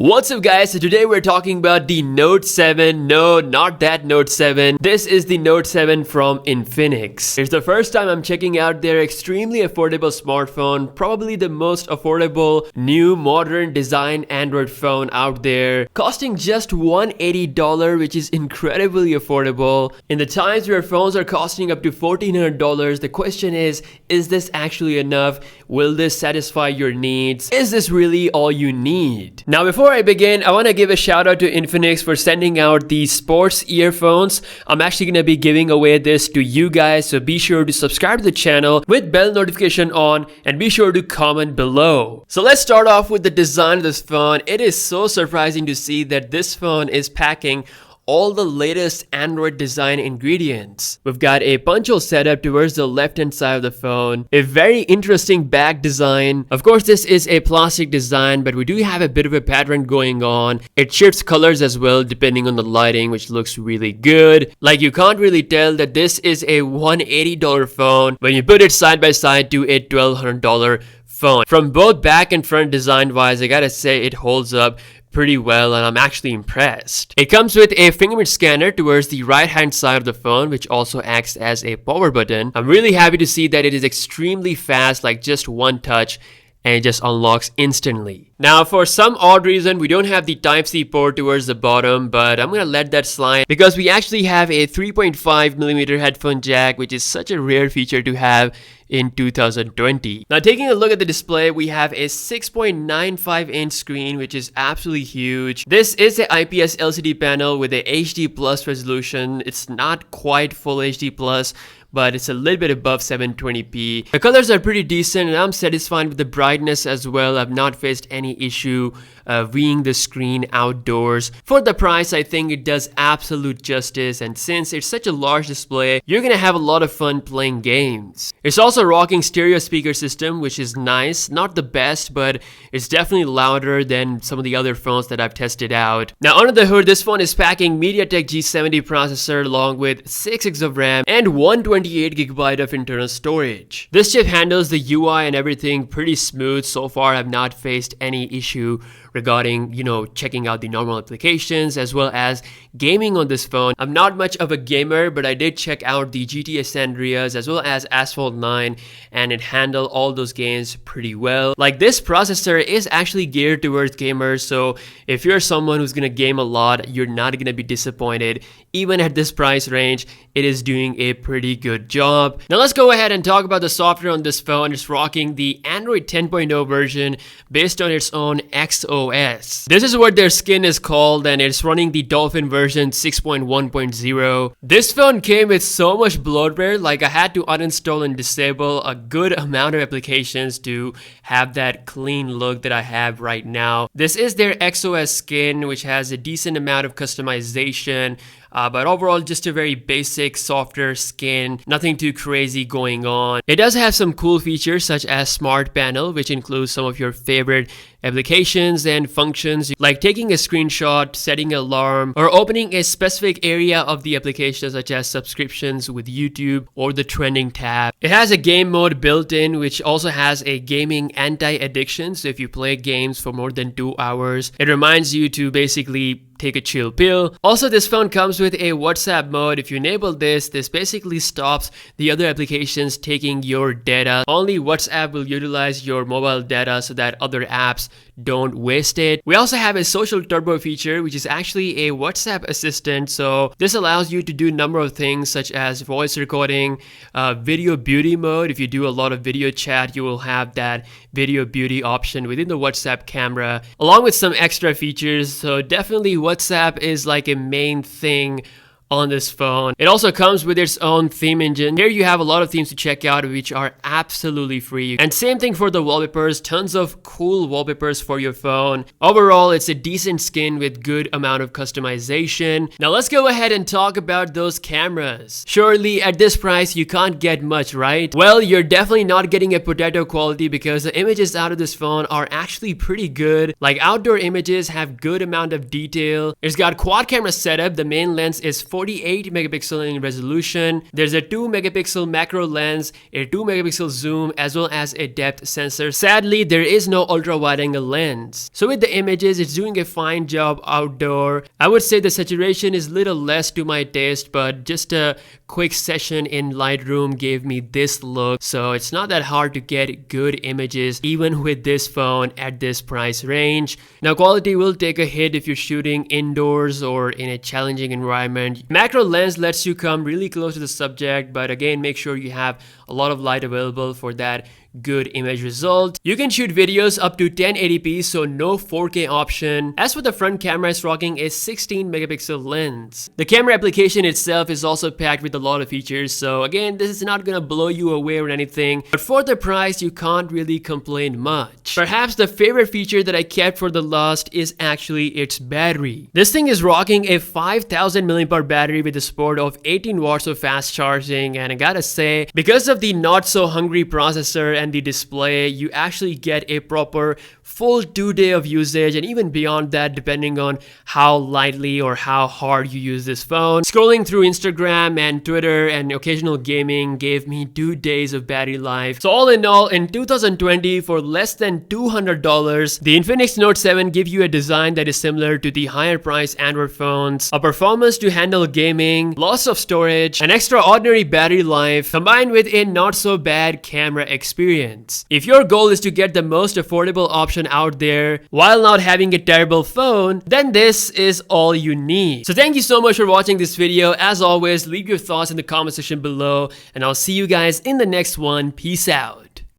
What's up guys, so today we're talking about the Note 7. No, not that Note 7. This is the Note 7 from Infinix. It's the first time I'm checking out their extremely affordable smartphone, probably the most affordable new modern design Android phone out there, costing just $180, which is incredibly affordable. In the times where phones are costing up to $1,400, the question is this actually enough? Will this satisfy your needs? Is this really all you need? Now before I begin, I want to give a shout out to Infinix for sending out these sports earphones. I'm actually going to be giving away this to you guys, so be sure to subscribe to the channel with bell notification on and be sure to comment below. So let's start off with the design of this phone. It is so surprising to see that this phone is packing all the latest Android design ingredients. We've got a punch-hole setup towards the left-hand side of the phone, a very interesting back design. Of course, this is a plastic design, but we do have a bit of a pattern going on. It shifts colors as well depending on the lighting, which looks really good. Like, you can't really tell that this is a $180 phone when you put it side by side to a $1,200 phone. From both back and front design wise, I gotta say it holds up pretty well, and I'm actually impressed. It comes with a fingerprint scanner towards the right hand side of the phone, which also acts as a power button. I'm really happy to see that it is extremely fast, like just one touch and it just unlocks instantly. Now for some odd reason we don't have the Type-C port towards the bottom, but I'm gonna let that slide because we actually have a 3.5mm headphone jack, which is such a rare feature to have in 2020. Now taking a look at the display, we have a 6.95-inch screen, which is absolutely huge. This is an IPS LCD panel with a HD plus resolution. It's not quite full HD plus, but it's a little bit above 720p. The colors are pretty decent and I'm satisfied with the brightness as well. I've not faced any issue viewing the screen outdoors. For the price, I think it does absolute justice, and since it's such a large display, you're gonna have a lot of fun playing games. It's also rocking stereo speaker system, which is nice. Not the best, but it's definitely louder than some of the other phones that I've tested out. Now under the hood, this phone is packing MediaTek G70 processor along with 6 GB of RAM and 128 GB of internal storage. This chip handles the UI and everything pretty smooth. So far, I've not faced any issue regarding, checking out the normal applications as well as gaming on this phone. I'm not much of a gamer, but I did check out the GTA San Andreas as well as Asphalt 9, and it handled all those games pretty well. Like, this processor is actually geared towards gamers, so if you're someone who's gonna game a lot, you're not gonna be disappointed. Even at this price range, it is doing a pretty good job. Now let's go ahead and talk about the software on this phone. It's rocking the Android 10.0 version based on its own XOS. This is what their skin is called, and it's running the Dolphin version 6.1.0. This phone came with so much bloatware, like I had to uninstall and disable a good amount of applications to have that clean look that I have right now. This is their XOS skin, which has a decent amount of customization. But overall, just a very basic, softer skin, nothing too crazy going on. It does have some cool features such as Smart Panel, which includes some of your favorite applications and functions like taking a screenshot, setting an alarm, or opening a specific area of the application such as subscriptions with YouTube or the trending tab. It has a game mode built in, which also has a gaming anti-addiction. So if you play games for more than 2 hours, it reminds you to basically take a chill pill. Also, this phone comes with a WhatsApp mode. If you enable this basically stops the other applications taking your data. Only WhatsApp will utilize your mobile data so that other apps don't waste it. We also have a social turbo feature, which is actually a WhatsApp assistant. So this allows you to do a number of things such as voice recording, video beauty mode. If you do a lot of video chat, you will have that video beauty option within the WhatsApp camera, along with some extra features. So definitely WhatsApp is like a main thing on this phone. It also comes with its own theme engine. Here you have a lot of themes to check out, which are absolutely free. And same thing for the wallpapers, tons of cool wallpapers for your phone. Overall, it's a decent skin with good amount of customization. Now let's go ahead and talk about those cameras. Surely at this price, you can't get much, right? Well, you're definitely not getting a potato quality because the images out of this phone are actually pretty good. Like, outdoor images have good amount of detail. It's got quad camera setup. The main lens is 4 48 megapixel in resolution. There's a 2 megapixel macro lens, a 2 megapixel zoom, as well as a depth sensor. Sadly, there is no ultra wide angle lens. So with the images, it's doing a fine job outdoor. I would say the saturation is little less to my taste, but just a quick session in Lightroom gave me this look. So it's not that hard to get good images even with this phone at this price range. Now quality will take a hit if you're shooting indoors or in a challenging environment. Macro lens lets you come really close to the subject, but again, make sure you have a lot of light available for that good image result. You can shoot videos up to 1080p, so no 4K option. As for the front camera, it's rocking a 16 megapixel lens. The camera application itself is also packed with a lot of features, so again, this is not gonna blow you away or anything, but for the price, you can't really complain much. Perhaps the favorite feature that I kept for the last is actually its battery. This thing is rocking a 5000 mAh battery with the support of 18 watts of fast charging, and I gotta say, because of the not so hungry processor and the display, you actually get a proper full 2 day of usage, and even beyond that depending on how lightly or how hard you use this phone. Scrolling through Instagram and Twitter and occasional gaming gave me 2 days of battery life. So all in all, in 2020, for less than $200, the Infinix Note 7 gives you a design that is similar to the higher price Android phones, a performance to handle gaming, lots of storage, an extraordinary battery life, combined with a not so bad camera experience. If your goal is to get the most affordable option out there while not having a terrible phone, then this is all you need. So thank you so much for watching this video. As always, leave your thoughts in the comment section below, and I'll see you guys in the next one. Peace out.